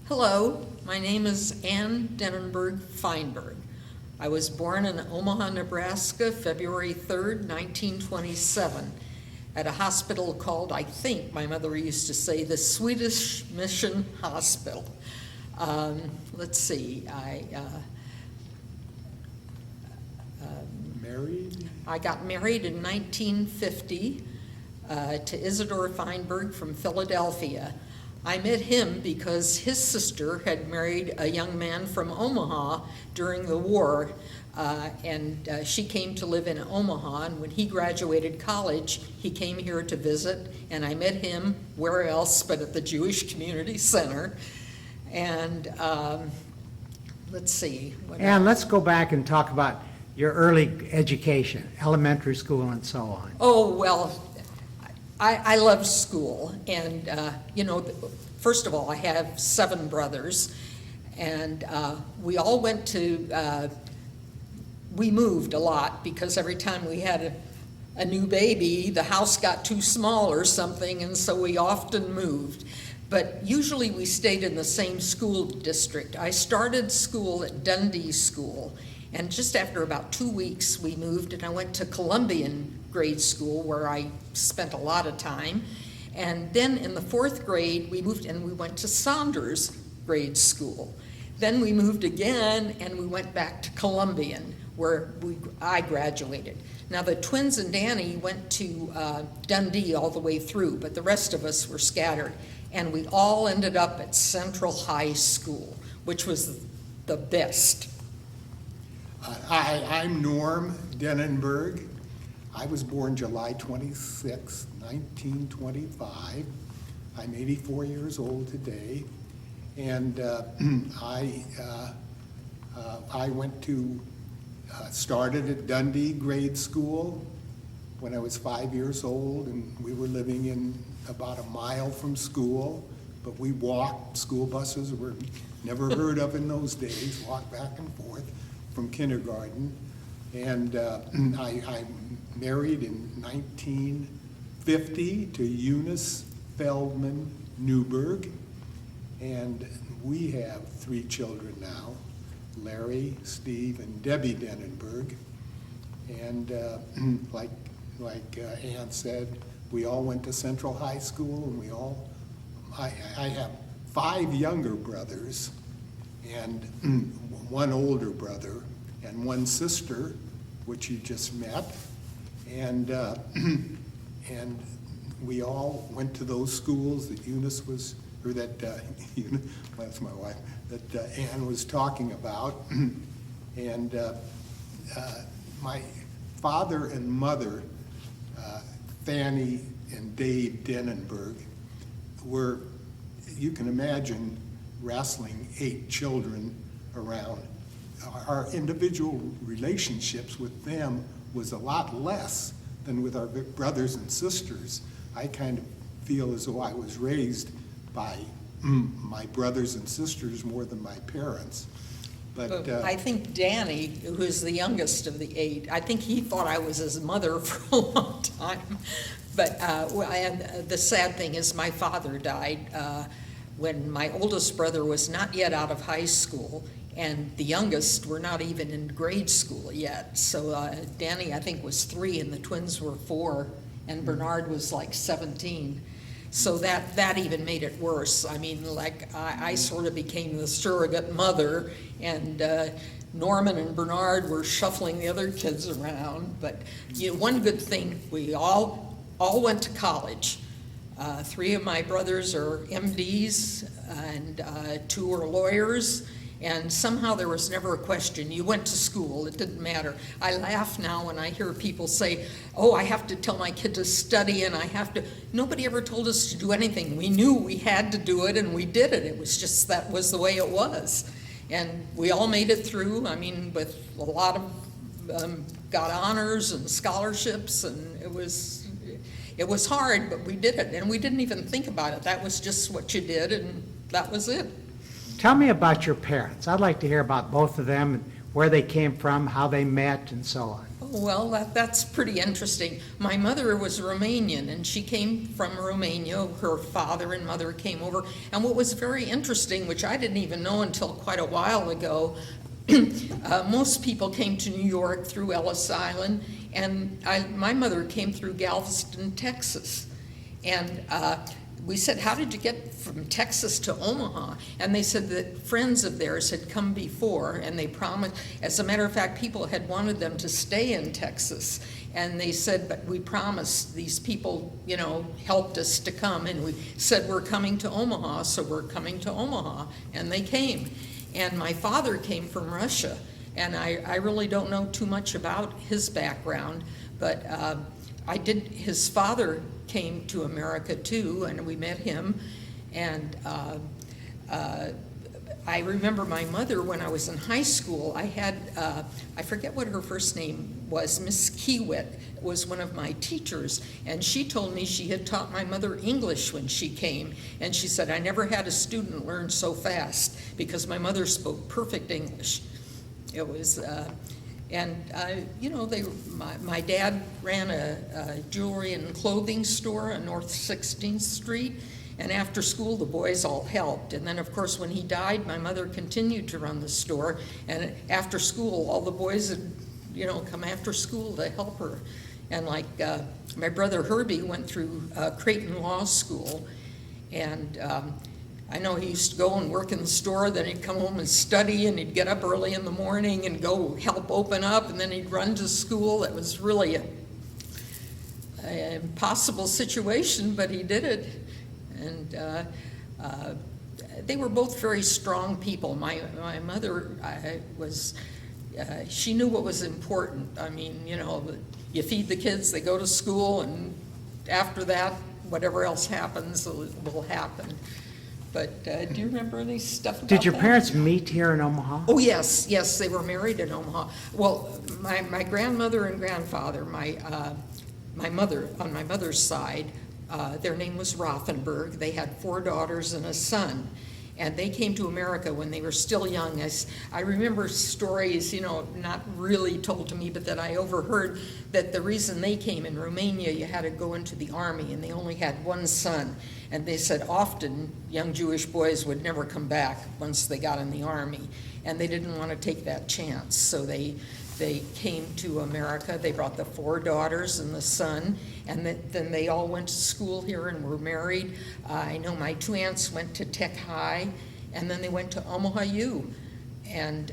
Hello, my name is Ann Deneberg Feinberg. I was born in Omaha, Nebraska, February 3rd, 1927, at a hospital called, I think my mother used to say, the Swedish Mission Hospital. Let's see, Married? I got married in 1950 to Isidore Feinberg from Philadelphia. I met him because his sister had married a young man from Omaha during the war, and she came to live in Omaha, and when he graduated college, he came here to visit, and I met him where else but at the Jewish Community Center. And let's see. And let's go back and talk about your early education, elementary school and so on. Oh, well, I love school, and first of all, I have 7 brothers, and we all went to, we moved a lot because every time we had a new baby, the house got too small or something, and so we often moved. But usually we stayed in the same school district. I started school at Dundee School, and just after about 2 weeks we moved, and I went to Columbian grade school where I spent a lot of time. And then in the 4th grade we moved and we went to Saunders grade school. Then we moved again and we went back to Columbian where I graduated. Now the twins and Danny went to Dundee all the way through, but the rest of us were scattered. And we all ended up at Central High School, which was the best. I'm Norm Deneberg. I was born July 26, 1925. I'm 84 years old today, and I went to, started at Dundee grade school when I was 5 years old, and we were living in about a mile from school, but we walked. School buses were never heard of in those days, walked back and forth from kindergarten. And I married in 1950 to Eunice Feldman Newberg, and we have 3 children now, Larry, Steve, and Debbie Deneberg. And like Ann said, we all went to Central High School, and I have 5 younger brothers and 1 older brother and 1 sister, which you just met, and and we all went to those schools that Eunice was, or that that's my wife, that Ann was talking about, and my father and mother, Fanny and Dave Deneberg, were, you can imagine, wrestling 8 children around. Our individual relationships with them was a lot less than with our brothers and sisters. I kind of feel as though I was raised by my brothers and sisters more than my parents. But I think Danny, who is the youngest of the 8, I think he thought I was his mother for a long time. But and the sad thing is my father died when my oldest brother was not yet out of high school, and the youngest were not even in grade school yet. So Danny, I think, was 3, and the twins were 4, and Bernard was like 17. So that even made it worse. I mean, like, I sort of became the surrogate mother, and Norman and Bernard were shuffling the other kids around. But one good thing, we all went to college. 3 of my brothers are MDs, and 2 are lawyers. And somehow there was never a question. You went to school, it didn't matter. I laugh now when I hear people say, oh, I have to tell my kid to study and I have to. Nobody ever told us to do anything. We knew we had to do it and we did it. It was just, that was the way it was. And we all made it through, I mean, with a lot of, got honors and scholarships, and it was hard, but we did it. And we didn't even think about it. That was just what you did, and that was it. Tell me about your parents. I'd like to hear about both of them. where they came from, how they met, and so on. Well, that's pretty interesting. My mother was Romanian, and she came from Romania. Her father and mother came over. And what was very interesting, which I didn't even know until quite a while ago, most people came to New York through Ellis Island, and my mother came through Galveston, Texas. And we said, how did you get from Texas to Omaha? And they said that friends of theirs had come before, and they promised, as a matter of fact, people had wanted them to stay in Texas. And they said, but we promised, these people, you know, helped us to come, and we said, we're coming to Omaha, so we're coming to Omaha. And they came. And my father came from Russia, and I really don't know too much about his background, but his father came to America too, and we met him. And I remember my mother, when I was in high school, I had, I forget what her first name was, Miss Kiewit was one of my teachers, and she told me she had taught my mother English when she came, and she said, I never had a student learn so fast, because my mother spoke perfect English. It was, you know, my dad ran a jewelry and clothing store on North 16th Street, and after school, the boys all helped. And then, of course, when he died, my mother continued to run the store, and after school, all the boys had, you know, come after school to help her. And like my brother Herbie went through Creighton Law School, and I know he used to go and work in the store, then he'd come home and study, and he'd get up early in the morning and go help open up, and then he'd run to school. It was really an impossible situation, but he did it. And they were both very strong people. My mother she knew what was important. I mean, you know, you feed the kids, they go to school, and after that, whatever else happens will happen. But do you remember any stuff about that? Did your parents meet here in Omaha? Oh, yes, they were married in Omaha. Well, my grandmother and grandfather, my mother, on my mother's side, their name was Rothenberg. They had 4 daughters and a son. And they came to America when they were still young. I remember stories, you know, not really told to me, but that I overheard that the reason they came in Romania, you had to go into the army, and they only had 1 son. And they said often young Jewish boys would never come back once they got in the army, and they didn't want to take that chance. So they came to America. They brought the 4 daughters and the son, and then they all went to school here and were married. I know my 2 aunts went to Tech High, and then they went to Omaha U. And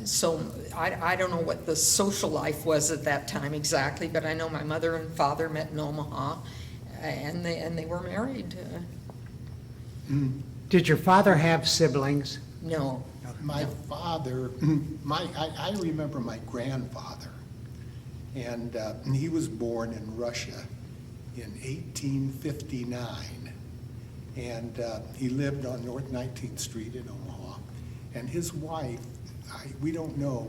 so I don't know what the social life was at that time exactly, but I know my mother and father met in Omaha, and they were married. Did your father have siblings? No. My father, I remember my grandfather, and he was born in Russia in 1859, and he lived on North 19th Street in Omaha, and his wife, we don't know,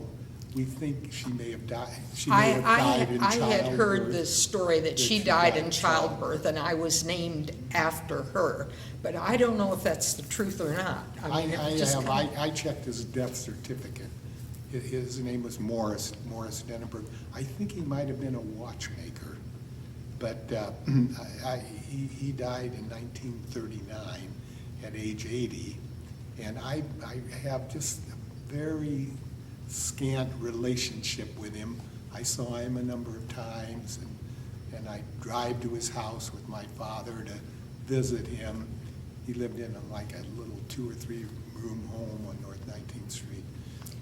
we think she may have died. She may have died in childbirth. I had heard the story that she died in childbirth, and I was named after her. But I don't know if that's the truth or not. I checked his death certificate. His name was Morris Deneberg. I think he might have been a watchmaker, but he died in 1939 at age 80, and I have just a very scant relationship with him. I saw him a number of times, and I drive to his house with my father to visit him. He lived in like a little 2 or 3 room home on North 19th Street.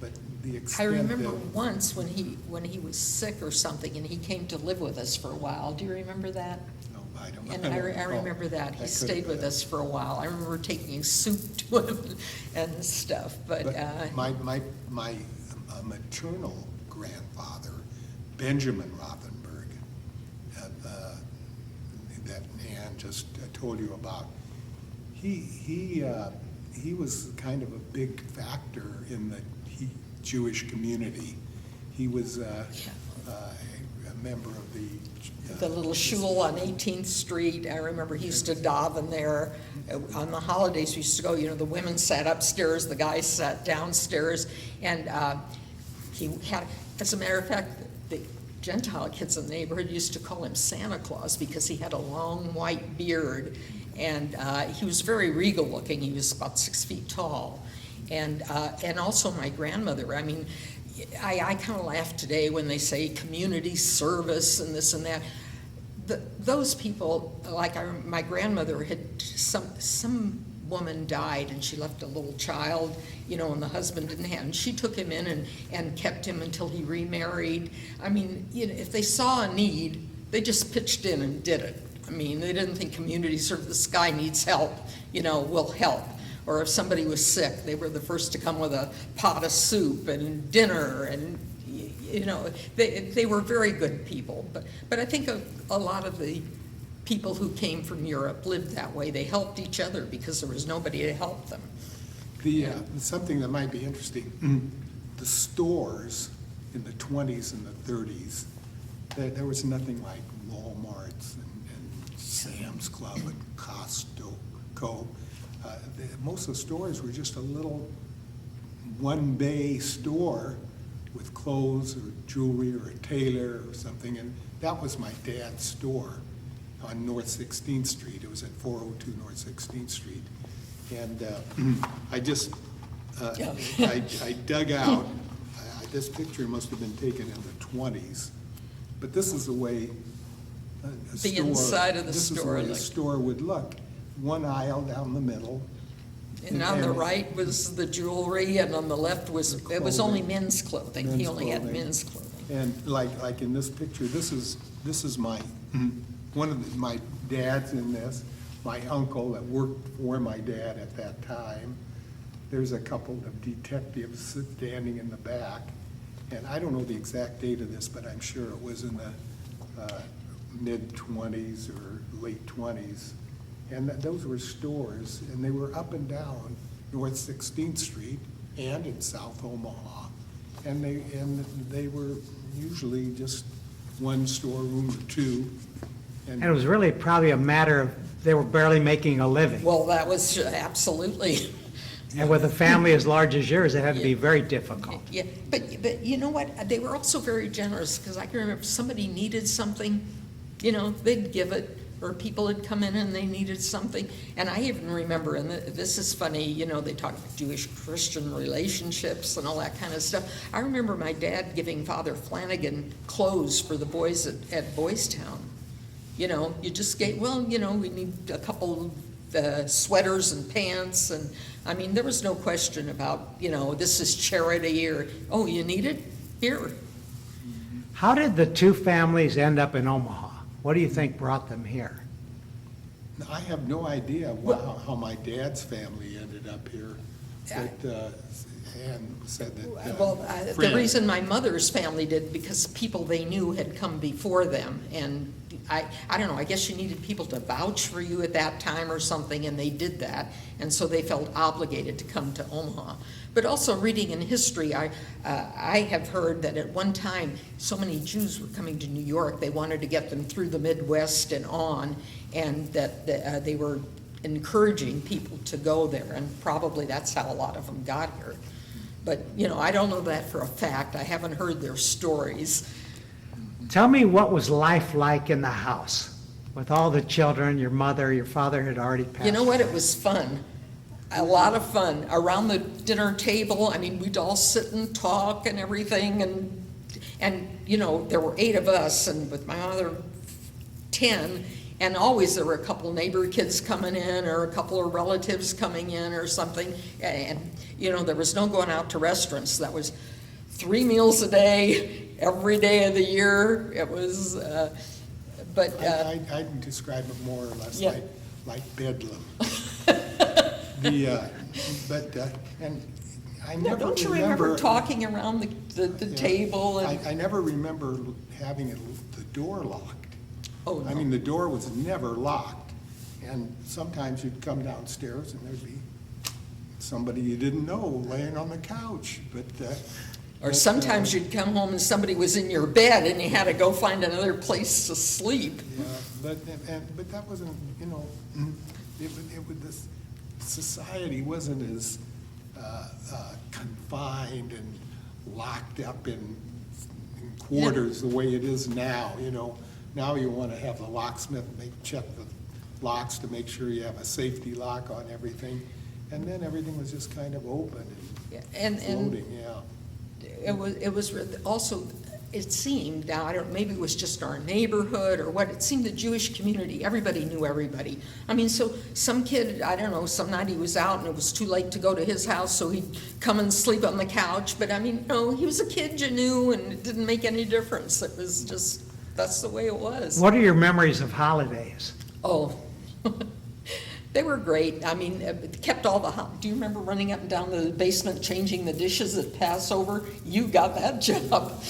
But the extent I remember once when he was sick or something, and he came to live with us for a while. Do you remember that? No, I don't. And I remember that. He stayed with us for a while. I remember taking soup to him and stuff. But my maternal grandfather, Benjamin Rothenberg, that Ann just told you about, he was kind of a big factor in the Jewish community. He was member of The little shul on 18th Street, I remember he used to daven there. On the holidays, we used to go, the women sat upstairs, the guys sat downstairs, and he had, as a matter of fact, the Gentile kids in the neighborhood used to call him Santa Claus because he had a long white beard, and he was very regal looking. He was about 6 feet tall. And also my grandmother, I mean, I kind of laugh today when they say community service and this and that. Those people, like my grandmother had, some woman died and she left a little child, and the husband didn't have, and she took him in and kept him until he remarried. I mean, if they saw a need, they just pitched in and did it. I mean, they didn't think community service, this guy needs help, we'll help. Or if somebody was sick, they were the first to come with a pot of soup and dinner, and they were very good people. But I think a lot of the people who came from Europe lived that way. They helped each other because there was nobody to help them. Something that might be interesting, the stores in the 20s and the 30s, there was nothing like Walmart's and Sam's Club and Costco. Most of the stores were just a little one-bay store with clothes or jewelry or a tailor or something, and that was my dad's store on North 16th Street. It was at 402 North 16th Street. And I just, I dug out, this picture must have been taken in the 20s, but this is the way a store, inside of the this store, is the way a store would look. One aisle down the middle. And on the right was the jewelry, and on the left was, it was only men's clothing. He only had men's clothing. And like in this picture, this is my, one of my dad's in this, my uncle that worked for my dad at that time. There's a couple of detectives standing in the back. And I don't know the exact date of this, but I'm sure it was in the mid-20s or late 20s. And those were stores, and they were up and down North 16th Street and in South Omaha. And they were usually just one storeroom or two. And it was really probably a matter of, they were barely making a living. Well, that was absolutely. And with a family as large as yours, it had to be very difficult. Yeah, but you know what? They were also very generous, because I can remember if somebody needed something, they'd give it. Or people had come in and they needed something. And I even remember, and this is funny, they talk about Jewish-Christian relationships and all that kind of stuff. I remember my dad giving Father Flanagan clothes for the boys at Boys Town. You just gave, we need a couple sweaters and pants. And I mean, there was no question about, this is charity, or, oh, you need it? Here. How did the two families end up in Omaha? What do you think brought them here? I have no idea how my dad's family ended up here. But Ann said that. The reason my mother's family did, because people they knew had come before them, and I don't know, I guess you needed people to vouch for you at that time or something, and they did that, and so they felt obligated to come to Omaha. But also reading in history, I have heard that at one time, so many Jews were coming to New York, they wanted to get them through the Midwest and on, and that they were encouraging people to go there, and probably that's how a lot of them got here. But, I don't know that for a fact. I haven't heard their stories. Tell me, what was life like in the house with all the children, your mother, your father had already passed? You know what? It was fun. A lot of fun. Around the dinner table, I mean, we'd all sit and talk and everything, and there were 8 of us, and with my mother, 10, and always there were a couple neighbor kids coming in, or a couple of relatives coming in or something, and there was no going out to restaurants. That was 3 meals a day, every day of the year. It was, I'd describe it more or less like bedlam. And I never don't you remember talking around the table? And I never remember having the door locked. Oh, no. I mean, the door was never locked. And sometimes you'd come downstairs and there'd be somebody you didn't know laying on the couch. But Or sometimes you'd come home and somebody was in your bed and you had to go find another place to sleep. Yeah, but that wasn't, you know, this society wasn't as confined and locked up in quarters the way it is now, you know. Now you want to have the locksmith check the locks to make sure you have a safety lock on everything. And then everything was just kind of open and floating, yeah. It was also, it seemed, now I don't, maybe it was just our neighborhood or what, it seemed the Jewish community, everybody knew everybody. I mean, so some kid, I don't know, some night he was out and it was too late to go to his house, so he'd come and sleep on the couch. But I mean, no, he was a kid you knew and it didn't make any difference. It was just, that's the way it was. What are your memories of holidays? Oh, they were great. I mean, kept all the, do you remember running up and down the basement changing the dishes at Passover? You got that job.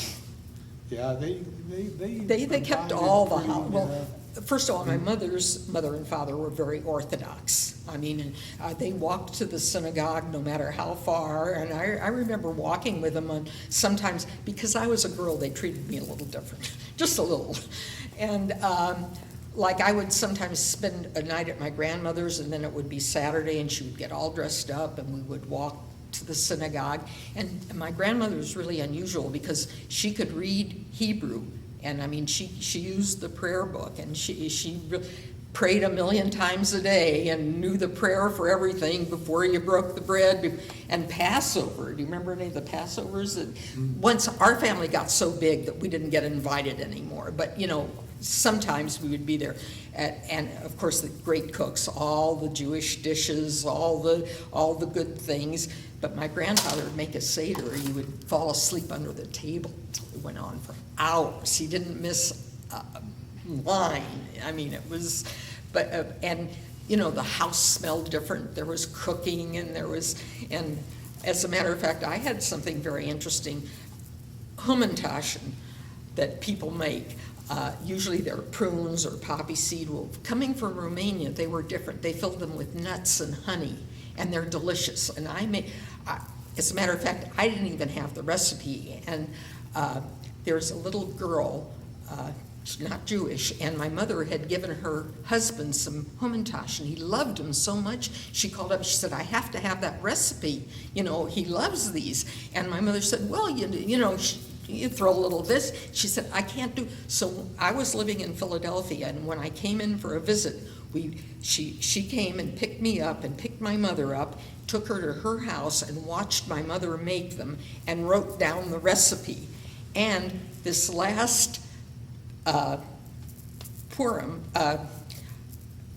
Yeah, They kept all the, well, first of all, my mother's mother and father were very Orthodox. I mean, they walked to the synagogue no matter how far, and I remember walking with them on, sometimes, because I was a girl, they treated me a little different, just a little. And like I would sometimes spend a night at my grandmother's, and then it would be Saturday, and she would get all dressed up, and we would walk to the synagogue. And my grandmother was really unusual because she could read Hebrew, and I mean, she used the prayer book, and she prayed 1,000,000 times a day and knew the prayer for everything before you broke the bread. And Passover, do you remember any of the Passovers? Once our family got so big that we didn't get invited anymore, but you know, sometimes we would be there. And of course the great cooks, all the Jewish dishes, all the good things. But my grandfather would make a Seder, he would fall asleep under the table. It went on for hours. He didn't miss a line. I mean, it was, but, and you know, the house smelled different. There was cooking and and as a matter of fact, I had something very interesting, Hummintaschen, that people make. Usually they're prunes or poppy seed. Well, coming from Romania, they were different. They filled them with nuts and honey, and they're delicious. And as a matter of fact, I didn't even have the recipe. And there's a little girl, she's not Jewish, and my mother had given her husband some Hummintaschen. He loved them so much, she called up, she said, I have to have that recipe. You know, he loves these. And my mother said, well, you know, you throw a little of this. She said, I can't do. So I was living in Philadelphia, and when I came in for a visit, she came and picked me up and picked my mother up, took her to her house and watched my mother make them and wrote down the recipe. And this last Purim,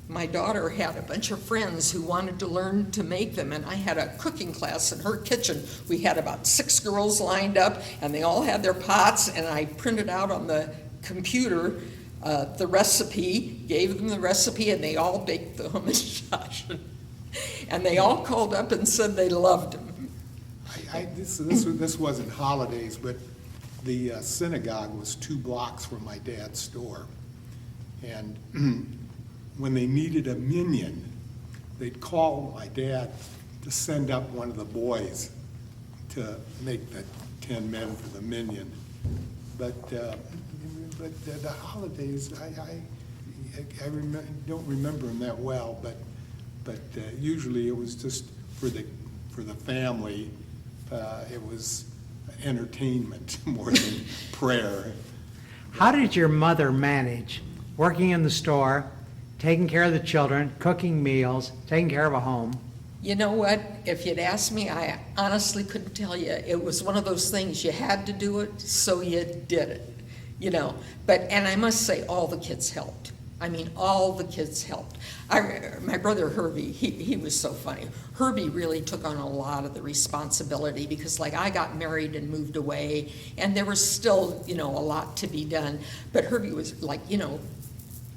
my daughter had a bunch of friends who wanted to learn to make them, and I had a cooking class in her kitchen. We had about 6 girls lined up, and they all had their pots, and I printed out on the computer the recipe, gave them the recipe, and they all baked the Hummintaschen. And they all called up and said they loved them. This wasn't holidays, but the synagogue was 2 blocks from my dad's store. And when they needed a minyan, they'd call my dad to send up one of the boys to make the 10 men for the minyan. But the holidays, I don't remember them that well, but usually it was just for the family. It was entertainment more than prayer. How did your mother manage working in the store, taking care of the children, cooking meals, taking care of a home? You know what? If you'd asked me, I honestly couldn't tell you. It was one of those things, you had to do it, so you did it, you know. And I must say, all the kids helped. I mean, all the kids helped. My brother Herbie, he was so funny. Herbie really took on a lot of the responsibility because, like, I got married and moved away, and there was still, you know, a lot to be done. But Herbie was like, you know,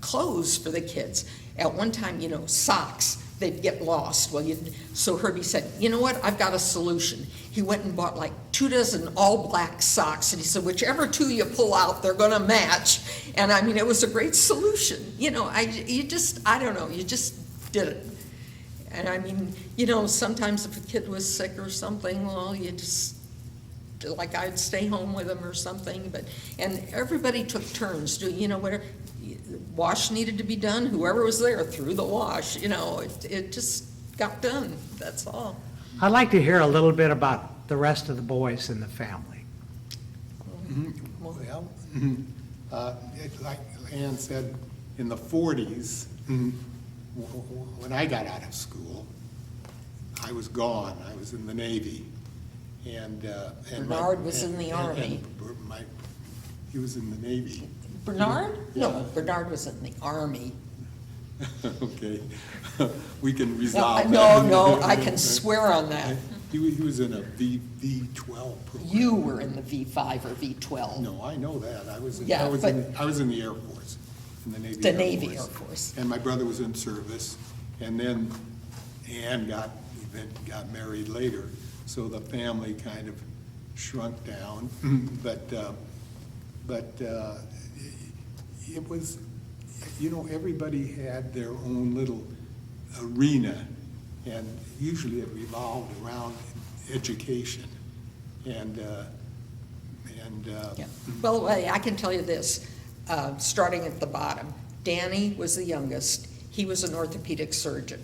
clothes for the kids. At one time, you know, socks, they'd get lost. Well, so Herbie said, you know what, I've got a solution. He went and bought like 2 dozen all black socks, and he said, whichever 2 you pull out, they're gonna match. And I mean, it was a great solution. You know, I don't know, you just did it. And I mean, you know, sometimes if a kid was sick or something, well, you just like I'd stay home with them or something, and everybody took turns doing, whatever, wash needed to be done, whoever was there threw the wash, it just got done, that's all. I'd like to hear a little bit about the rest of the boys in the family. Well, like Ann said, in the 40s, when I got out of school, I was gone. I was in the Navy, and Bernard was in the Army. He was in the Navy. Bernard? Yeah. No, Bernard was in the Army. Okay, we can resolve that. No, I can swear on that. He was in a V12 program. You were in the V5 or V12. No, I know that. I was in Yeah, I was in the Air Force, in the Navy. The Navy Air Force. And my brother was in service, and then Ann got married later, so the family kind of shrunk down. But it was, everybody had their own little arena, and usually it revolved around education. And Yeah. Well, I can tell you this, starting at the bottom. Danny was the youngest. He was an orthopedic surgeon.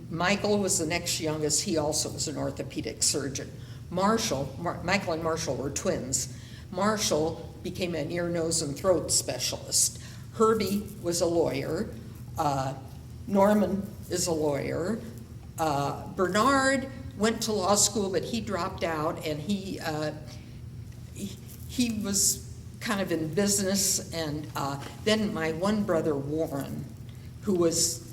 Michael was the next youngest. He also was an orthopedic surgeon. Michael and Marshall were twins. Marshall became an ear, nose, and throat specialist. Herbie was a lawyer. Norman is a lawyer. Bernard went to law school, but he dropped out, and he was kind of in business. And then my one brother, Warren, who was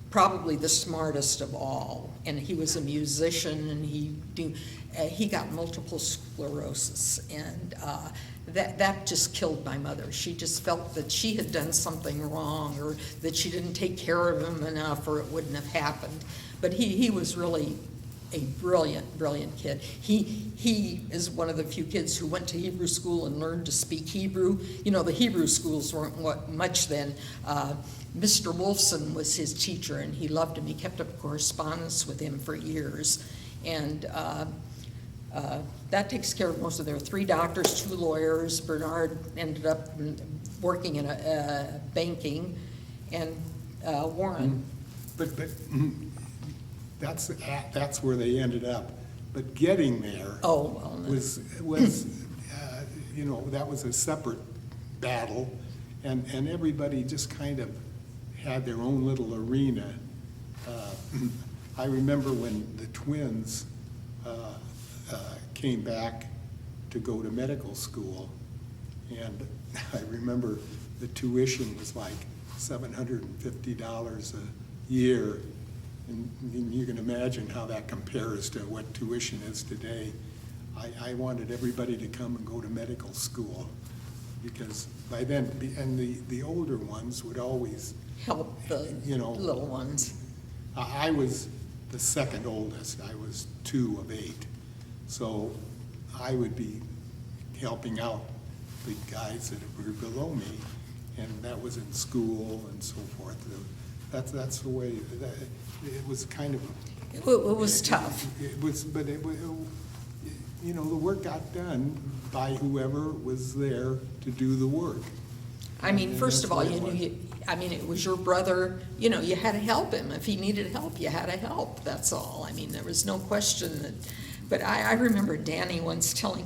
probably the smartest of all, and he was a musician, and he got multiple sclerosis, and that just killed my mother. She just felt that she had done something wrong, or that she didn't take care of him enough, or it wouldn't have happened. But he was really a brilliant kid. He is one of the few kids who went to Hebrew school and learned to speak Hebrew. The Hebrew schools weren't much then. Mr. Wolfson was his teacher, and he loved him. He kept up correspondence with him for years. And that takes care of most of their 3 doctors, 2 lawyers. Bernard ended up working in banking, and Warren. But that's where they ended up. But getting there was that was a separate battle, and everybody just kind of had their own little arena. I remember when the twins came back to go to medical school, and I remember the tuition was like $750 a year, and you can imagine how that compares to what tuition is today. I wanted everybody to come and go to medical school, because by then, and the older ones would always Help the little ones. I was the second oldest. I was 2 of 8. So I would be helping out the guys that were below me, and that was in school and so forth. That's the way, it was kind of. It was tough. It was, but the work got done by whoever was there to do the work. I mean, And first that's of all, what it was. it was your brother, you had to help him. If he needed help, you had to help, that's all. I mean, there was no question that, but I remember Danny once telling,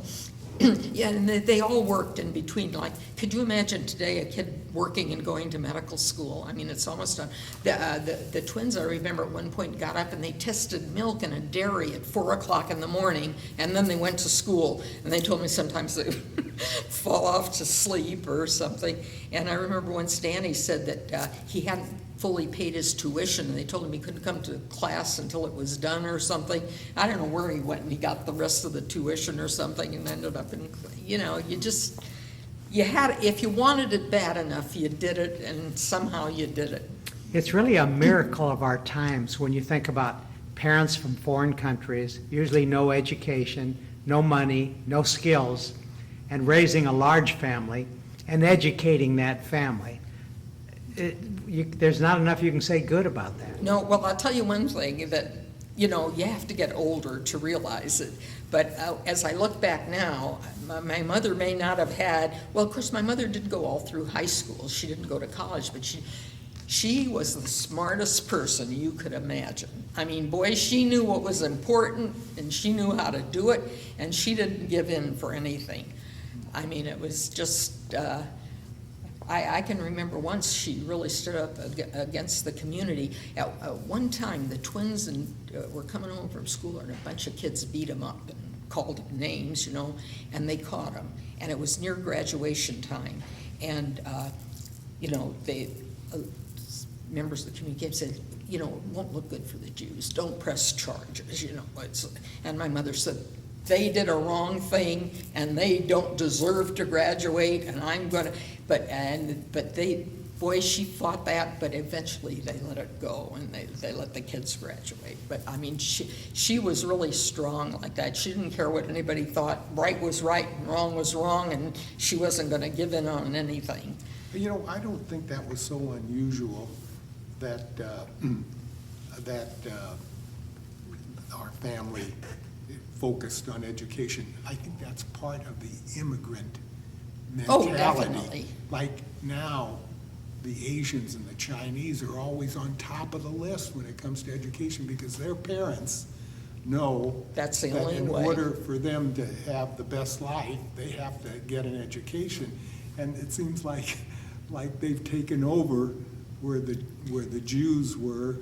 yeah, and they all worked in between. Like, could you imagine today a kid working and going to medical school? I mean, it's almost done. The twins, I remember at one point, got up and they tested milk in a dairy at 4 o'clock in the morning, and then they went to school. And they told me sometimes they would fall off to sleep or something. And I remember once Danny said that he hadn't fully paid his tuition, and they told him he couldn't come to class until it was done or something. I don't know where he went, and he got the rest of the tuition or something, and ended up in, you had, if you wanted it bad enough, you did it, and somehow you did it. It's really a miracle of our times when you think about parents from foreign countries, usually no education, no money, no skills, and raising a large family and educating that family. There's not enough you can say good about that. No, well, I'll tell you one thing, that, you have to get older to realize it. But as I look back now, my mother may not have had, well, of course, my mother did go all through high school. She didn't go to college, but she was the smartest person you could imagine. I mean, boy, she knew what was important, and she knew how to do it, and she didn't give in for anything. I mean, it was just, I can remember once she really stood up against the community. At one time, the twins were coming home from school, and a bunch of kids beat them up and called them names, you know, and they caught them. And it was near graduation time. And, you know, members of the community came and said, you know, it won't look good for the Jews. Don't press charges, you know. And my mother said, they did a wrong thing, and they don't deserve to graduate, and I'm going to, but they, boy, she fought that, but eventually they let it go, and they let the kids graduate. But, I mean, she was really strong like that. She didn't care what anybody thought. Right was right, and wrong was wrong, and she wasn't going to give in on anything. You know, I don't think that was so unusual that our family focused on education. I think that's part of the immigrant mentality. Oh, definitely. Like now, the Asians and the Chinese are always on top of the list when it comes to education because their parents know that's the that only in way. order for them to have the best life, they have to get an education. And it seems like they've taken over where the Jews were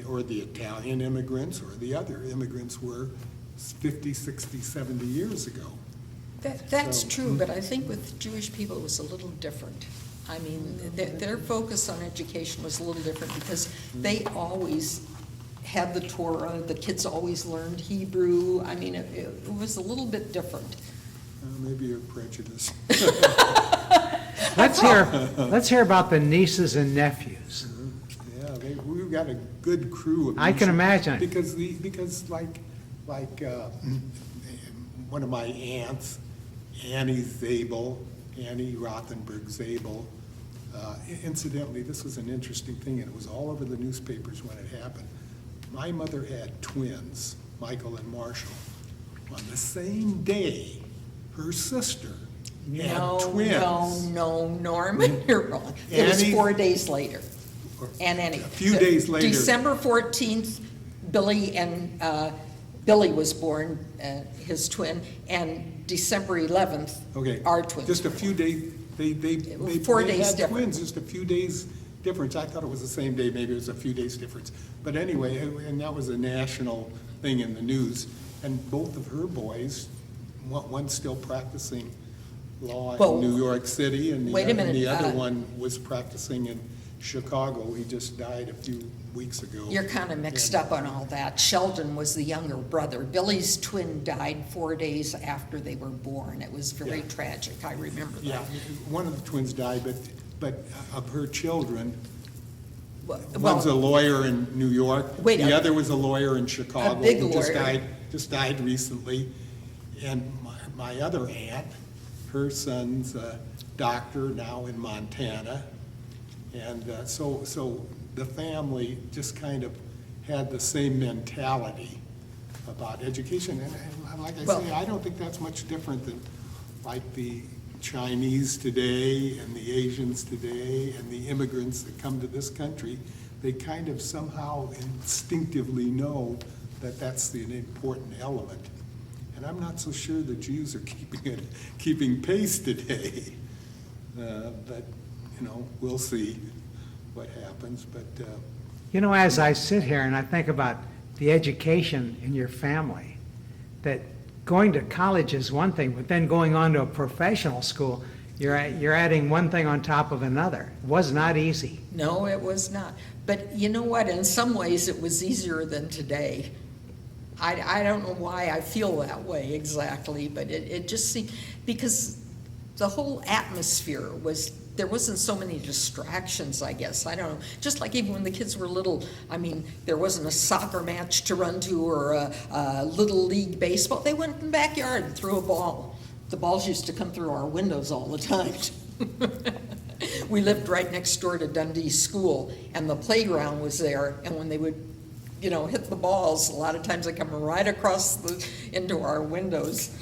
or the Italian immigrants or the other immigrants were 50, 60, 70 years ago. That's true, but I think with Jewish people it was a little different. I mean, their focus on education was a little different because they always had the Torah, the kids always learned Hebrew. I mean, it was a little bit different. Maybe you're prejudiced. Let's hear about the nieces and nephews. Yeah, we've got a good crew of I can imagine. because one of my aunts, Annie Rothenberg Zabel, incidentally, this was an interesting thing, and it was all over the newspapers when it happened. My mother had twins, Michael and Marshall. On the same day, her sister had twins. No, Norman, you're wrong. It was 4 days later. A few days later. December 14th, Billy was born, his twin, and December 11th, Okay, our twins. just a few days, they 4 days had difference. twins, just a few days difference. I thought it was the same day, maybe it was a few days difference. But anyway, and that was a national thing in the news. And both of her boys, one's still practicing law in New York City, and the other one was practicing in Chicago. He just died a few weeks ago. You're kind of mixed up on all that. Sheldon was the younger brother. Billy's twin died 4 days after they were born. It was very tragic. I remember that. Yeah, one of the twins died, but of her children, one's a lawyer in New York. The other was a lawyer in Chicago. A big who lawyer. Just died recently. And my other aunt, her son's a doctor now in Montana. And so the family just kind of had the same mentality about education. And like I say, I don't think that's much different than like the Chinese today and the Asians today and the immigrants that come to this country. They kind of somehow instinctively know that that's an important element. And I'm not so sure the Jews are keeping pace today. But, you know, we'll see what happens. But You know, as I sit here and I think about the education in your family, that going to college is one thing, but then going on to a professional school, you're adding one thing on top of another. It was not easy. No, it was not. But you know what? In some ways, it was easier than today. I don't know why I feel that way exactly, but it just seemed, because the whole atmosphere was, there wasn't so many distractions, I guess. I don't know. Just like even when the kids were little, I mean, there wasn't a soccer match to run to or a little league baseball. They went in the backyard and threw a ball. The balls used to come through our windows all the time. We lived right next door to Dundee School, and the playground was there, and when they would hit the balls. A lot of times they come right across into our windows.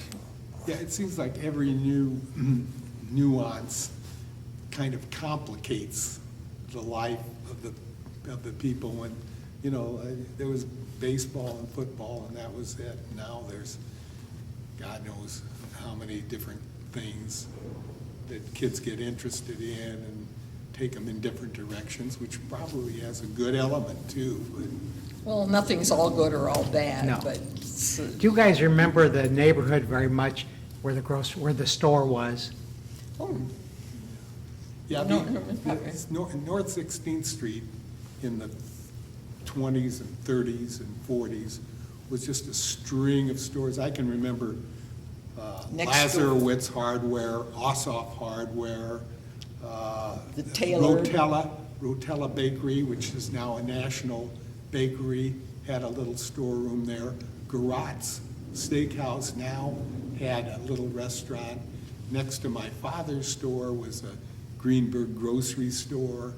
Yeah, it seems like every new nuance kind of complicates the life of the people. When, there was baseball and football and that was it. Now there's God knows how many different things that kids get interested in and take them in different directions, which probably has a good element too. Well, nothing's all good or all bad, No. but Do you guys remember the neighborhood very much where the store was? oh, Yeah, No, the- no, okay. it's North 16th Street in the 20s and 30s and 40s was just a string of stores. I can remember Next door. Lazarowitz Hardware, Ossoff Hardware, The Taylor. Rotella Bakery, which is now a national bakery, had a little storeroom there. Garot's Steakhouse now had a little restaurant. Next to my father's store was a Greenberg grocery store.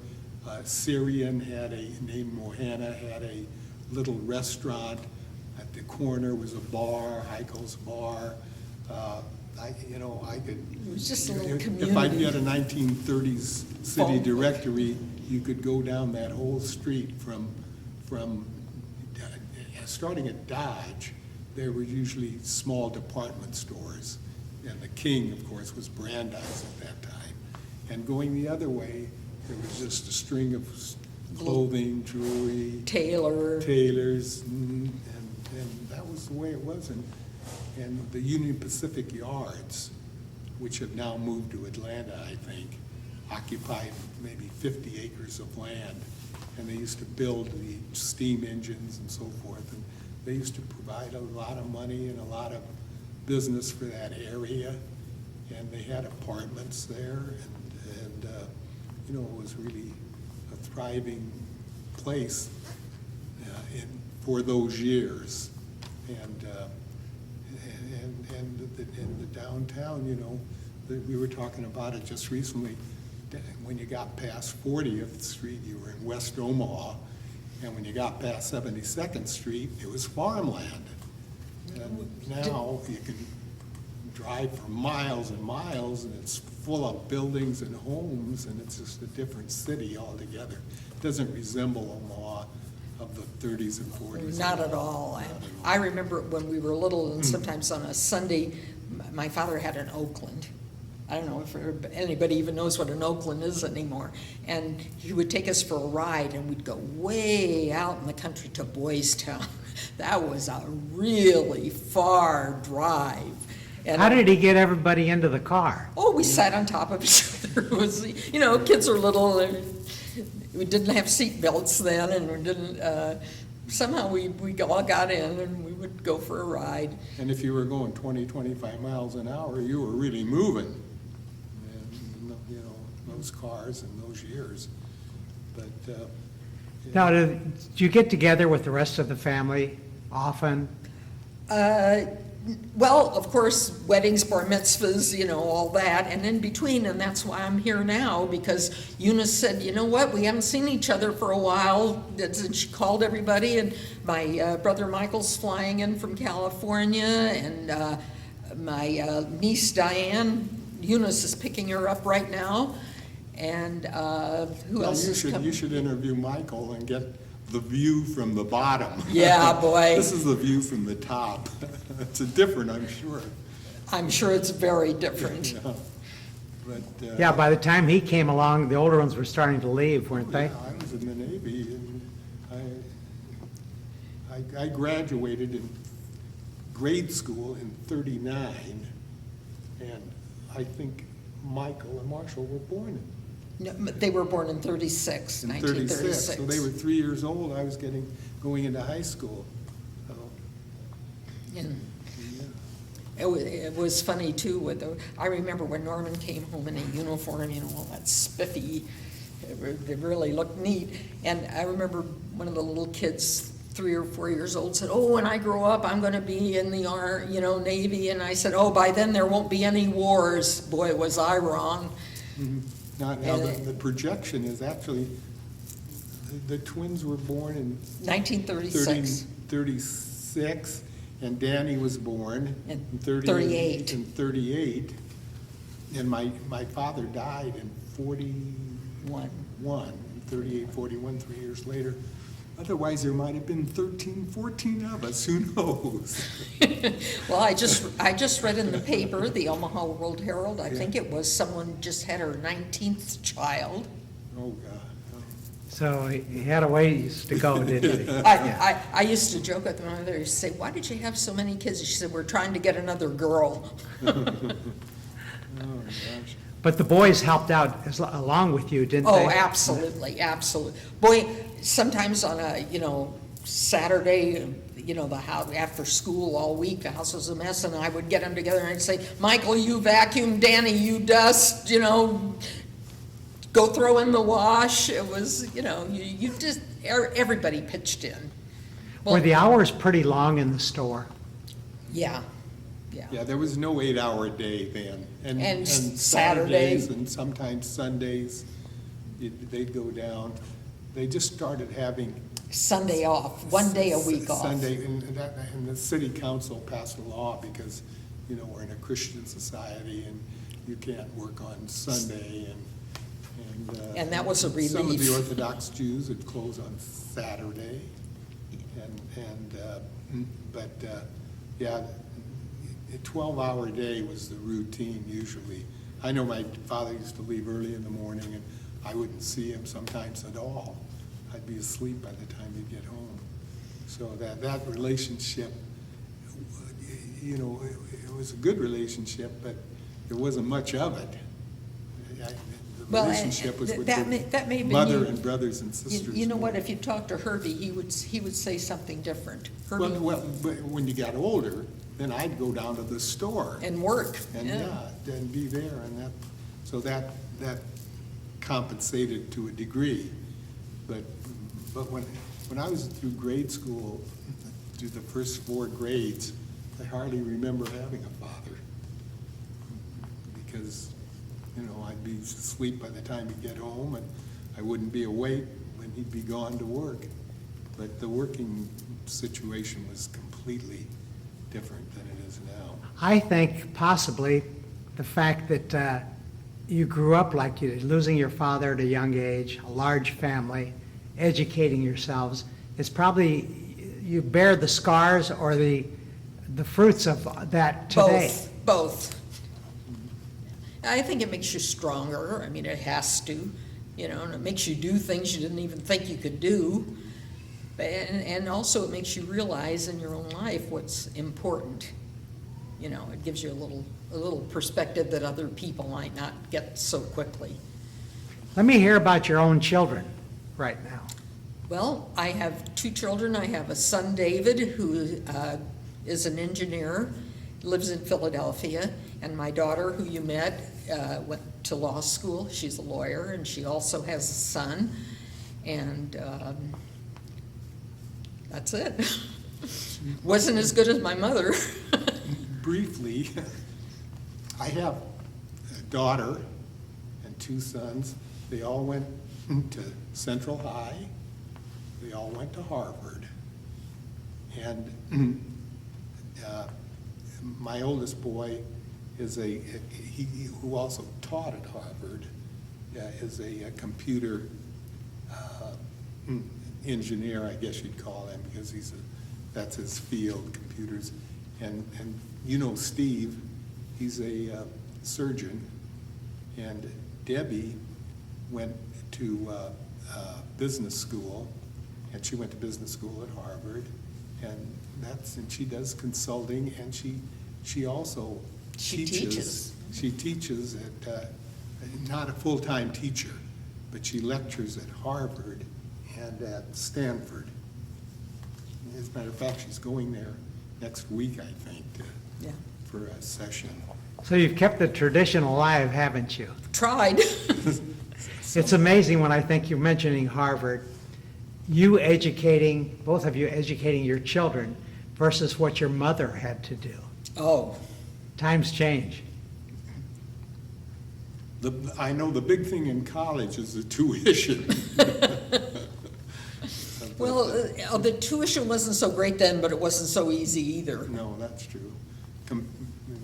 Syrian named Mohana, had a little restaurant. At the corner was a bar, Heichel's Bar. I could. It was just a little If I community. had a 1930s city Phone. directory, you could go down that whole street from, starting at Dodge, there were usually small department stores. And the king, of course, was Brandeis at that time. And going the other way, there was just a string of clothing, jewelry, Taylor. tailors, and that was the way it was. And the Union Pacific Yards, which have now moved to Atlanta, I think, occupied maybe 50 acres of land. And they used to build the steam engines and so forth. And they used to provide a lot of money and a lot of business for that area. And they had apartments there, and it was really a thriving place for those years. And the downtown, we were talking about it just recently. When you got past 40th Street, you were in West Omaha, and when you got past 72nd Street, it was farmland. And now you can drive for miles and miles, and it's full of buildings and homes, and it's just a different city altogether. It doesn't resemble Omaha of the 30s and 40s. Not at all. I remember when we were little, and sometimes on a Sunday, my father had an Oakland. I don't know if anybody even knows what an Oakland is anymore. And he would take us for a ride, and we'd go way out in the country to Boys Town. That was a really far drive. And How did he get everybody into the car? oh, we sat on top of each other. It was, kids are little. We didn't have seat belts then, and we didn't. Somehow we all got in, and we would go for a ride. And if you were going 20, 25 miles an hour, you were really moving. And, those cars in those years. But, Now, did you get together with the rest of the family often? Well, of course, weddings, bar mitzvahs, all that, and in between, and that's why I'm here now, because Eunice said, you know what, we haven't seen each other for a while, and she called everybody, and my brother Michael's flying in from California, and my niece Diane, Eunice is picking her up right now, and who well, else is coming? you should interview Michael and get the view from the bottom. Yeah, boy. This is the view from the top. It's different, I'm sure. I'm sure it's very different. Yeah. But, Yeah, by the time he came along, the older ones were starting to leave, weren't they? yeah, I was in the Navy, and I graduated in grade school in '39, and I think Michael and Marshall were born in No, but they were born in 36, in 1936. 36, so they were 3 years old. I was going into high school. So, And yeah. it was funny too, I remember when Norman came home in a uniform, all that spiffy, it really looked neat. And I remember one of the little kids, 3 or 4 years old, said, oh, when I grow up, I'm gonna be in the Navy. And I said, oh, by then there won't be any wars. Boy, was I wrong. Now, the projection is actually, the twins were born in 1936. 36, and Danny was born In in 38. In 38, and my father died in 41, in 38, 41, 3 years later. Otherwise, there might have been 13, 14 of us, who knows? Well, I just read in the paper, the Omaha World Herald, I think it was, someone just had her 19th child. Oh, God. So he had a ways to go, didn't he? I used to joke with my mother, I used to say, why did you have so many kids? She said, we're trying to get another girl. Oh, gosh. But the boys helped out along with you, didn't they? Oh, absolutely, absolutely. Boy, sometimes on a, Saturday, the house, after school all week, the house was a mess, and I would get them together and I'd say, Michael, you vacuum, Danny, you dust, go throw in the wash. It was, you just, everybody pitched in. Well, Were the hours pretty long in the store? Yeah. Yeah, there was no 8-hour day then. And Saturdays Saturday. and sometimes Sundays, they'd go down. They just started having. Sunday off, one day a week off. Sunday, and the city council passed a law because, we're in a Christian society and you can't work on Sunday And that was a Some of the relief. Orthodox Jews would close on Saturday. Yeah, a 12-hour day was the routine usually. I know my father used to leave early in the morning and I wouldn't see him sometimes at all. I'd be asleep by the time he'd get home. So that relationship, it was a good relationship, but there wasn't much of it. The Well, relationship was with that may the be mother you. and brothers and sisters. You know what, if you talk to Herbie, he would say something different. Herbie Well, but when you got older, then I'd go down to the store. and work. And and be there, and so that compensated to a degree. But when I was through grade school, through the first 4 grades, I hardly remember having a father. Because, I'd be asleep by the time he'd get home, and I wouldn't be awake when he'd be gone to work. But the working situation was completely different than it is now. I think possibly the fact that you grew up like you did, losing your father at a young age, a large family, educating yourselves, is probably, you bear the scars or the fruits of that today. Both. I think it makes you stronger. I mean, it has to, and it makes you do things you didn't even think you could do. And also it makes you realize in your own life what's important. It gives you a little perspective that other people might not get so quickly. Let me hear about your own children right now. Well, I have 2 children. I have a son, David, who is an engineer, lives in Philadelphia, and my daughter, who you met, went to law school. She's a lawyer, and she also has a son, and that's it. Wasn't as good as my mother. Briefly, I have a daughter and 2 sons. They all went to Central High. They all went to Harvard. And my oldest boy is who also taught at Harvard, is a computer engineer, I guess you'd call him, because that's his field, computers. And Steve, he's a surgeon, and Debbie went to business school, and she went to business school at Harvard, and she does consulting, and she also teaches. She teaches at not a full-time teacher, but she lectures at Harvard and at Stanford. As a matter of fact, she's going there next week, I think, for a session. So you've kept the tradition alive, haven't you? Tried. It's amazing when I think you're mentioning Harvard, both of you educating your children versus what your mother had to do. Oh, Times change. I know the big thing in college is the tuition. but, Well, the tuition wasn't so great then, but it wasn't so easy either. no, that's true. You know,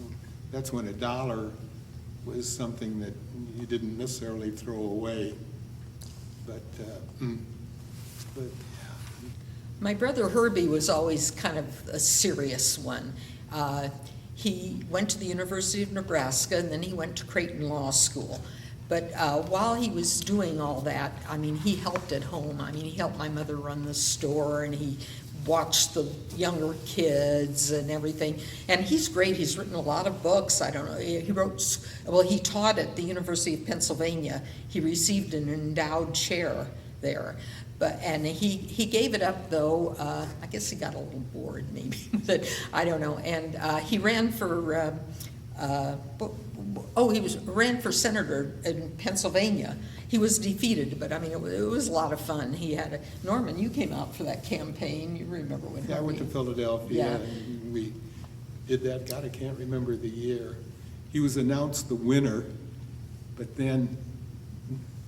that's when $1 was something that you didn't necessarily throw away. But, but My brother Herbie was always kind of a serious one. He went to the University of Nebraska, and then he went to Creighton Law School. But while he was doing all that, I mean, he helped at home. I mean, he helped my mother run the store, and he watched the younger kids and everything. And he's great. He's written a lot of books. I don't know. He wrote, well, he taught at the University of Pennsylvania. He received an endowed chair there. And he gave it up, though. I guess he got a little bored, maybe. But I don't know. And he ran for ran for senator in Pennsylvania. He was defeated, but I mean, it was a lot of fun. He had Norman, you came out for that campaign. You remember when? yeah, I went to Philadelphia, Yeah. and we did that. God, I can't remember the year. He was announced the winner, but then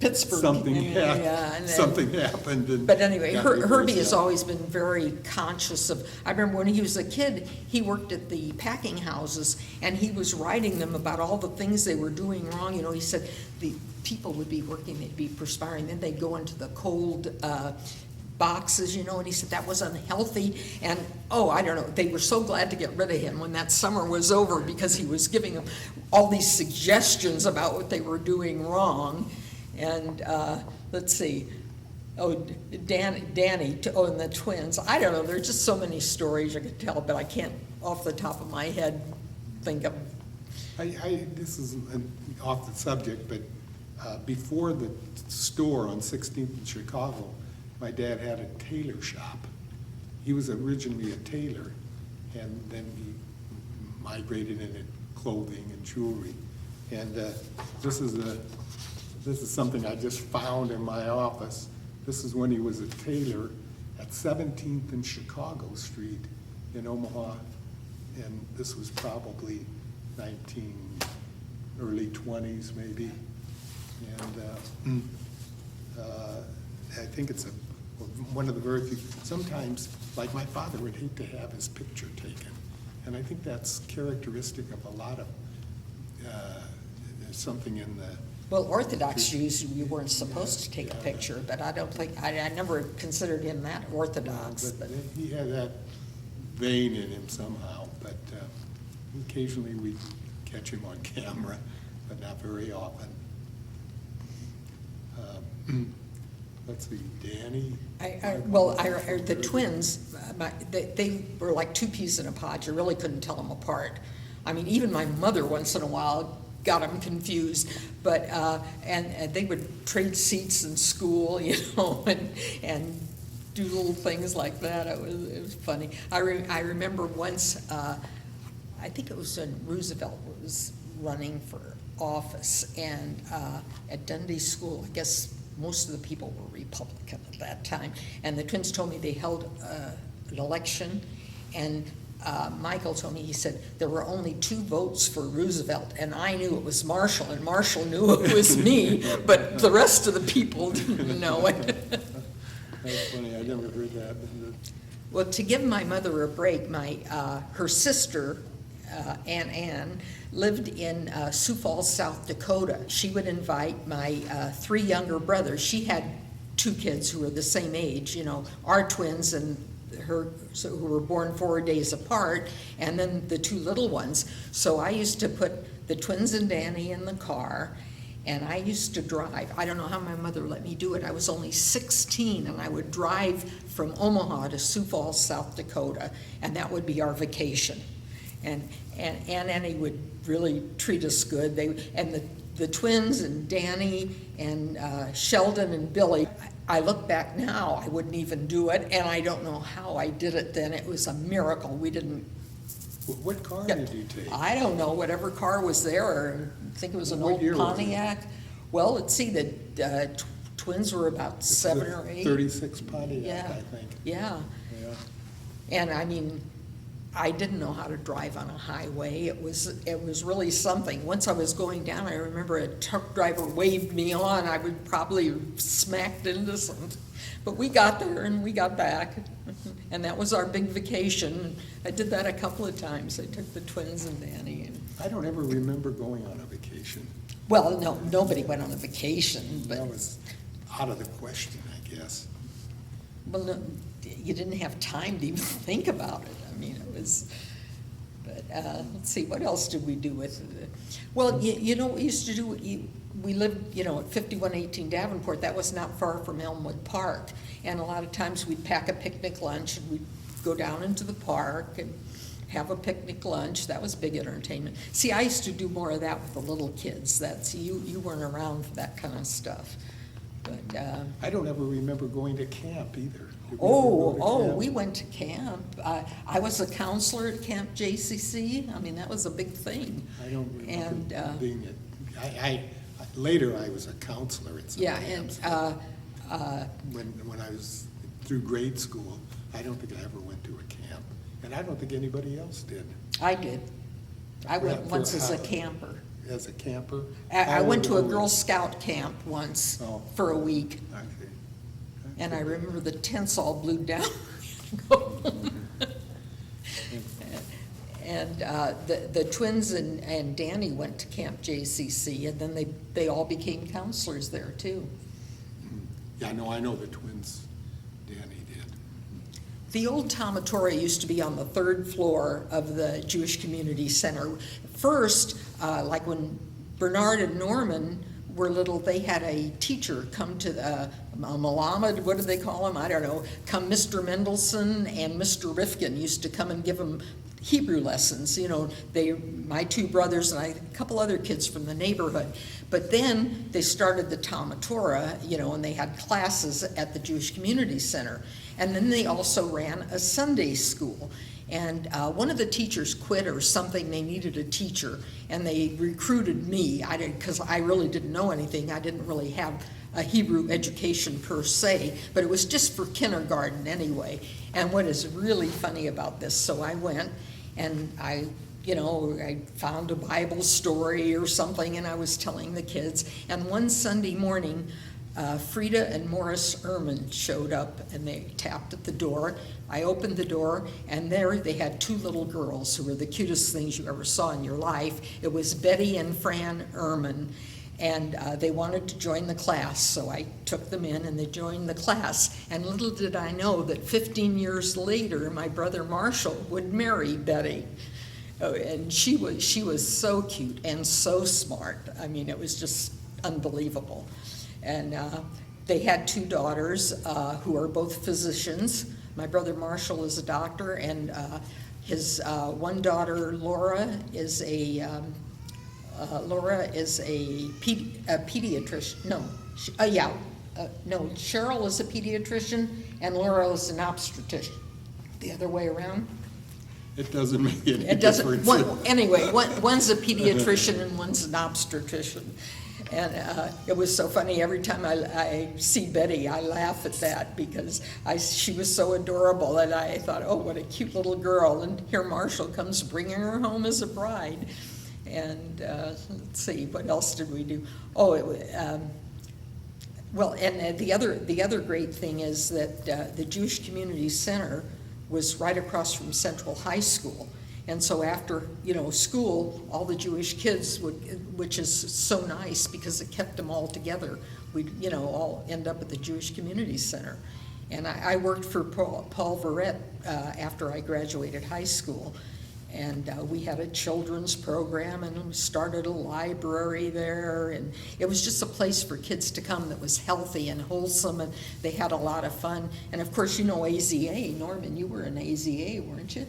Pittsburgh. something Yeah, and then- something happened. And But anyway, got Herbie reversed has out. always been very conscious of, I remember when he was a kid, he worked at the packing houses, and he was writing them about all the things they were doing wrong. You know, he said the people would be working, they'd be perspiring, then they'd go into the cold boxes, you know, and he said that was unhealthy. And, oh, I don't know, they were so glad to get rid of him when that summer was over, because he was giving them all these suggestions about what they were doing wrong. And let's see, Danny, and the twins. I don't know, there are just so many stories I could tell, but I can't, off the top of my head, think of. This is off the subject, but before the store on 16th in Chicago, my dad had a tailor shop. He was originally a tailor, and then he migrated into clothing and jewelry. And this is something I just found in my office. This is when he was a tailor at 17th and Chicago Street in Omaha. And this was probably early 20s maybe. And I think it's one of the very few, sometimes, like my father would hate to have his picture taken. And I think that's characteristic of a lot of, there's something in the, Well, Orthodox Jews, you weren't supposed to take a picture, but I don't think, I never considered him that Orthodox. but he had that vein in him somehow. But occasionally we catch him on camera, but not very often. Let's see, Danny? The twins, they were like two peas in a pod. You really couldn't tell them apart. I mean, even my mother once in a while got them confused, but, and they would trade seats in school, you know, and do little things like that. It was funny. I remember once, I think it was when Roosevelt was running for office, and at Dundee School, I guess most of the people were Republican at that time, and the twins told me they held an election, and Michael told me, he said, there were only 2 votes for Roosevelt, and I knew it was Marshall, and Marshall knew it was me, but the rest of the people didn't know it. That's funny, I never heard that. Well, to give my mother a break, her sister, Aunt Ann, lived in Sioux Falls, South Dakota. She would invite my 3 younger brothers. She had 2 kids who were the same age, you know, our twins and her, so who were born 4 days apart, and then the 2 little ones. So I used to put the twins and Danny in the car, and I used to drive. I don't know how my mother let me do it. I was only 16, and I would drive from Omaha to Sioux Falls, South Dakota, and that would be our vacation. And Aunt Annie would really treat us good. The twins and Danny and Sheldon and Billy, I look back now, I wouldn't even do it, and I don't know how I did it then. It was a miracle. We didn't. What car did you take? I don't know, whatever car was there. I think it was an What old year was it? Pontiac. Well, let's see, the twins were about 7 or 8. 36 Pontiac, Yeah. I think. Yeah, Yeah. and I mean, I didn't know how to drive on a highway. It was really something. Once I was going down, I remember a truck driver waved me on. I would probably smacked into something. But we got there and we got back. And that was our big vacation. I did that a couple of times. I took the twins and Danny. And, I don't ever remember going on a vacation. well, no, nobody went on a vacation, but. That was out of the question, I guess. Well, no, you didn't have time to even think about it. I mean, it was, but let's see, what else did we do with it? Well, you know what we used to do? We lived, you know, at 5118 Davenport. That was not far from Elmwood Park. And a lot of times we'd pack a picnic lunch and we'd go down into the park and have a picnic lunch. That was big entertainment. See, I used to do more of that with the little kids. That's, you weren't around for that kind of stuff. But, I don't ever remember going to camp either. Did we ever oh, go to oh, camp? we went to camp. I was a counselor at Camp JCC. I mean, that was a big thing. I don't remember And, being it. Later I was a counselor at some yeah, camps. When I was through grade school, I don't think I ever went to a camp. And I don't think anybody else did. I did. I went For once as a how- camper. As a camper? I How went to a old were Girl you? Scout camp once Oh. for a week. I see. And I remember the tents all blew down. And the twins and Danny went to Camp JCC, and then they all became counselors there too. Yeah, no, I know the twins, Danny did. The old Tomatora used to be on the third floor of the Jewish Community Center. First, like when Bernard and Norman were little, they had a teacher come to a Malamed, what do they call him? I don't know. Come Mr. Mendelson and Mr. Rifkin used to come and give them Hebrew lessons. You know, my two brothers and a couple other kids from the neighborhood. But then they started the Talmud Torah, you know, and they had classes at the Jewish Community Center. And then they also ran a Sunday school. And one of the teachers quit or something, they needed a teacher, and they recruited me. Because I really didn't know anything. I didn't really have a Hebrew education per se, but it was just for kindergarten anyway. And what is really funny about this, so I went and I found a Bible story or something, and I was telling the kids. And one Sunday morning, Frida and Morris Ehrman showed up, and they tapped at the door. I opened the door, and there they had two little girls who were the cutest things you ever saw in your life. It was Betty and Fran Ehrman, and they wanted to join the class, so I took them in, and they joined the class. And little did I know that 15 years later, my brother Marshall would marry Betty. Oh, and she was so cute and so smart. I mean, it was just unbelievable. And they had two daughters who are both physicians. My brother Marshall is a doctor, and his one daughter, Laura, is a pediatrician. No, Cheryl is a pediatrician, and Laura is an obstetrician. The other way around. It doesn't make any It doesn't, difference. anyway, one's a pediatrician and one's an obstetrician. And it was so funny, every time I see Betty, I laugh at that because she was so adorable, and I thought, oh, what a cute little girl. And here Marshall comes bringing her home as a bride. And let's see, what else did we do? Oh, well, and the other great thing is that the Jewish Community Center was right across from Central High School. And so after, school, all the Jewish kids would, which is so nice because it kept them all together. We'd, all end up at the Jewish Community Center. And I worked for Paul Verrett after I graduated high school. And we had a children's program, and we started a library there. And it was just a place for kids to come that was healthy and wholesome, and they had a lot of fun. And of course, AZA. Norman, you were in AZA, weren't you?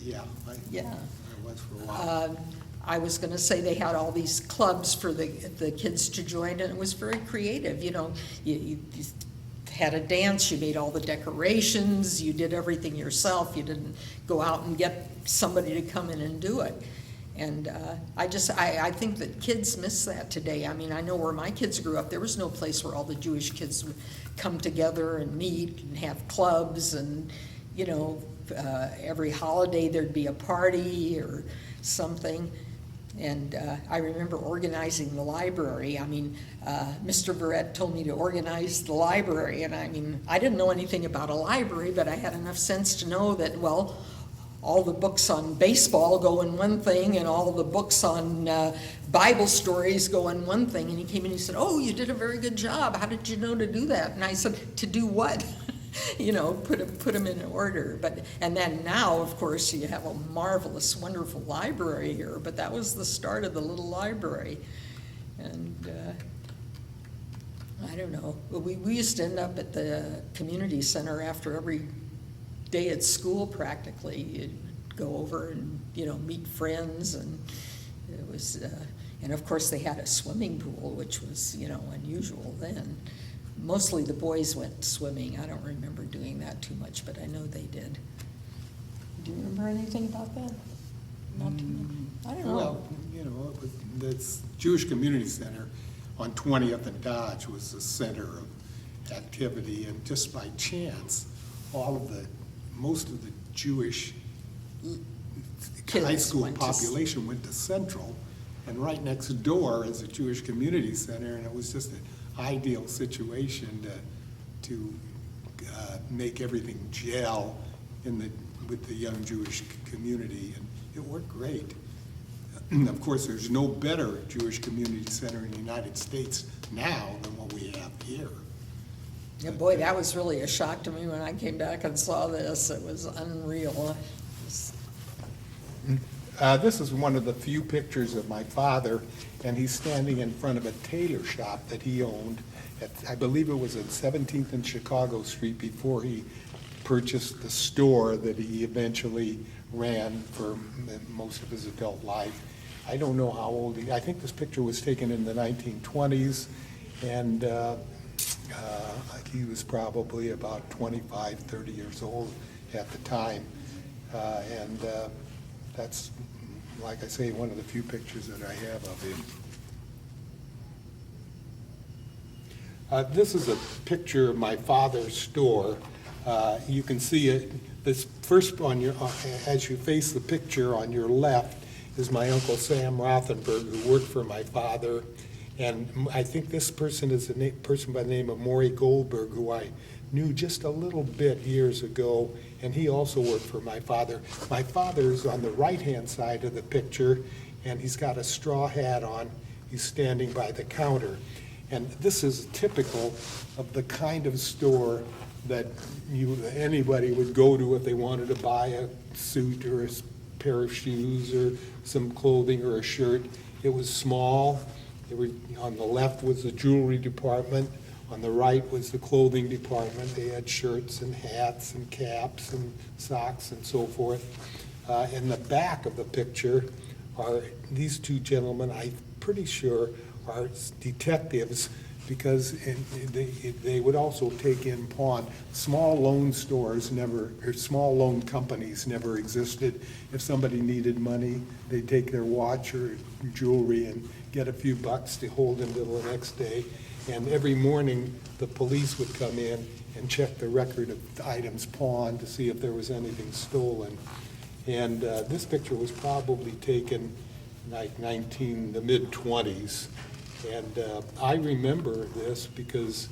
Yeah. Yeah. I was for a while. I was going to say they had all these clubs for the kids to join, and it was very creative. You had a dance, you made all the decorations, you did everything yourself. You didn't go out and get somebody to come in and do it. And I think that kids miss that today. I mean, I know where my kids grew up, there was no place where all the Jewish kids would come together and meet and have clubs and, every holiday there'd be a party or something. And I remember organizing the library. I mean, Mr. Barrett told me to organize the library, and I mean, I didn't know anything about a library, but I had enough sense to know that, well, all the books on baseball go in one thing, and all the books on Bible stories go in one thing. And he came in and he said, "Oh, you did a very good job. How did you know to do that?" And I said, "To do what?" You know, put them in order. And then now, of course, you have a marvelous, wonderful library here. But that was the start of the little library. And I don't know. We used to end up at the community center after every day at school practically. You'd go over and, you know, meet friends, and it was, and of course they had a swimming pool, which was, you know, unusual then. Mostly the boys went swimming. I don't remember doing that too much, but I know they did. Do you remember anything about that? Not too much. I don't know. Well, you know, this Jewish Community Center on 20th and Dodge was the center of activity, and just by chance, most of the Jewish Kids high school went to population went to Central, and right next door is a Jewish Community Center, and it was just an ideal situation to make everything gel with the young Jewish community, and it worked great. Of course, there's no better Jewish Community Center in the United States now than what we have here. Yeah, boy, that was really a shock to me when I came back and saw this. It was unreal. This is one of the few pictures of my father, and he's standing in front of a tailor shop that he owned at, I believe it was at 17th and Chicago Street, before he purchased the store that he eventually ran for most of his adult life. I don't know how old I think this picture was taken in the 1920s, and he was probably about 25, 30 years old at the time. That's, like I say, one of the few pictures that I have of him. This is a picture of my father's store. You can see it. This first on your, as you face the picture on your left, is my Uncle Sam Rothenberg, who worked for my father. And I think this person is a person by the name of Maury Goldberg, who I knew just a little bit years ago, and he also worked for my father. My father's on the right-hand side of the picture, and he's got a straw hat on. He's standing by the counter. And this is typical of the kind of store that anybody would go to if they wanted to buy a suit or a pair of shoes or some clothing or a shirt. It was small. On the left was the jewelry department. On the right was the clothing department. They had shirts and hats and caps and socks and so forth. In the back of the picture are these two gentlemen, I'm pretty sure, are detectives, because they would also take in pawn. Small loan stores never, or small loan companies never existed. If somebody needed money, they'd take their watch or jewelry and get a few bucks to hold until the next day. And every morning, the police would come in and check the record of items pawned to see if there was anything stolen. And this picture was probably taken like the mid-20s. And I remember this because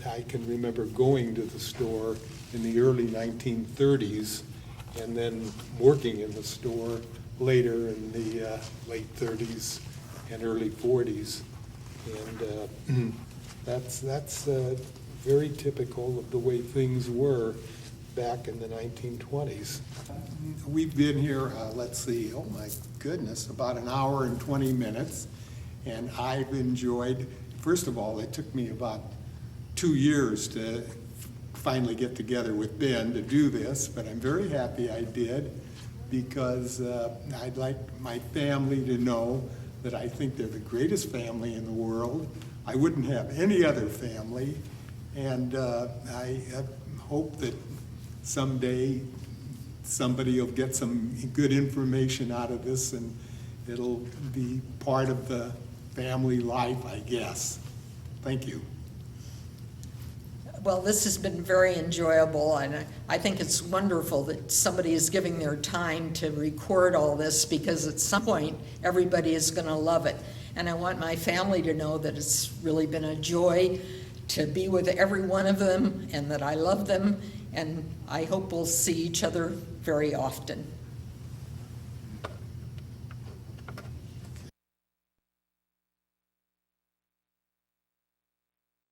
I can remember going to the store in the early 1930s and then working in the store later in the late 30s and early 40s. And that's very typical of the way things were back in the 1920s. We've been here, let's see, oh my goodness, about an hour and 20 minutes. And I've enjoyed, first of all, it took me about 2 years to finally get together with Ben to do this, but I'm very happy I did, because I'd like my family to know that I think they're the greatest family in the world. I wouldn't have any other family, and I hope that someday somebody will get some good information out of this, and it'll be part of the family life, I guess. Thank you. Well, this has been very enjoyable, and I think it's wonderful that somebody is giving their time to record all this, because at some point, everybody is going to love it. And I want my family to know that it's really been a joy to be with every one of them, and that I love them, and I hope we'll see each other very often.